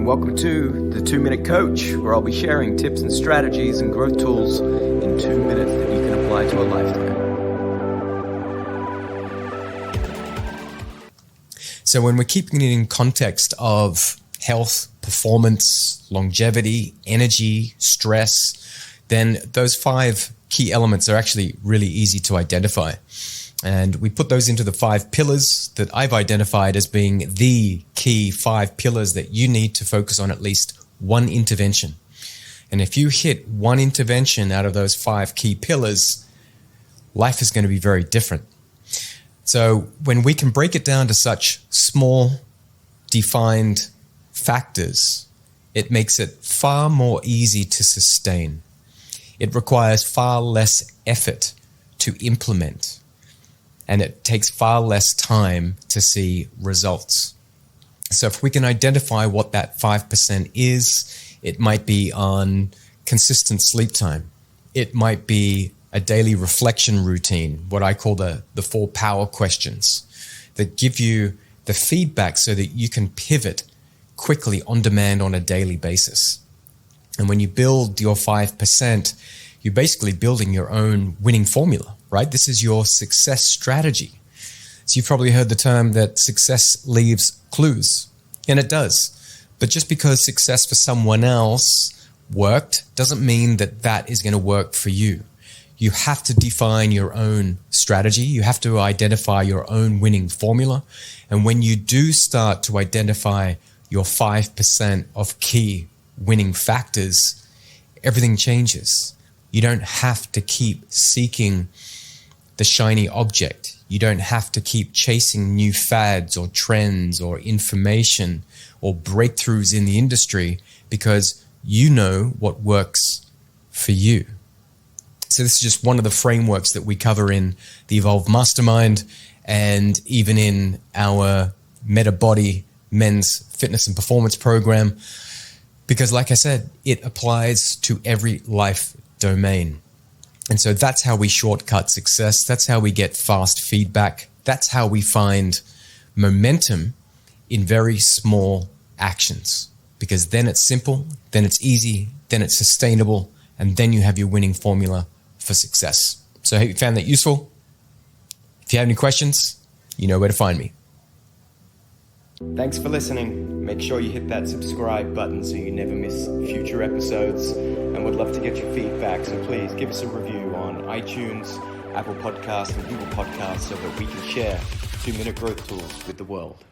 and welcome to the 2-Minute Coach, where I'll be sharing tips and strategies and growth tools in 2 minutes that you can apply to a lifetime. So when we're keeping it in context of health, performance, longevity, energy, stress, then those 5 key elements are actually really easy to identify. And we put those into the 5 pillars that I've identified as being the key 5 pillars that you need to focus on at least one intervention. And if you hit one intervention out of those 5 key pillars, life is going to be very different. So when we can break it down to such small, defined factors, it makes it far more easy to sustain. It requires far less effort to implement. And it takes far less time to see results. So if we can identify what that 5% is, it might be on consistent sleep time. It might be a daily reflection routine, what I call the 4 power questions that give you the feedback so that you can pivot quickly on demand on a daily basis. And when you build your 5%, you're basically building your own winning formula, right? This is your success strategy. So you've probably heard the term that success leaves clues, and it does. But just because success for someone else worked doesn't mean that that is going to work for you. You have to define your own strategy. You have to identify your own winning formula. And when you do start to identify your 5% of key winning factors, everything changes. You don't have to keep seeking the shiny object. You don't have to keep chasing new fads or trends or information or breakthroughs in the industry because you know what works for you. So this is just one of the frameworks that we cover in the Evolve Mastermind and even in our Meta Body Men's Fitness and Performance Program. Because like I said, it applies to every life domain. And so that's how we shortcut success. That's how we get fast feedback. That's how we find momentum in very small actions. Because then it's simple, then it's easy, then it's sustainable, and then you have your winning formula for success. So I hope you found that useful. If you have any questions, you know where to find me. Thanks for listening. Make sure you hit that subscribe button so you never miss future episodes, and would love to get your feedback, so please give us a review on iTunes, Apple Podcasts, and Google Podcasts so that we can share 2-minute growth tools with the world.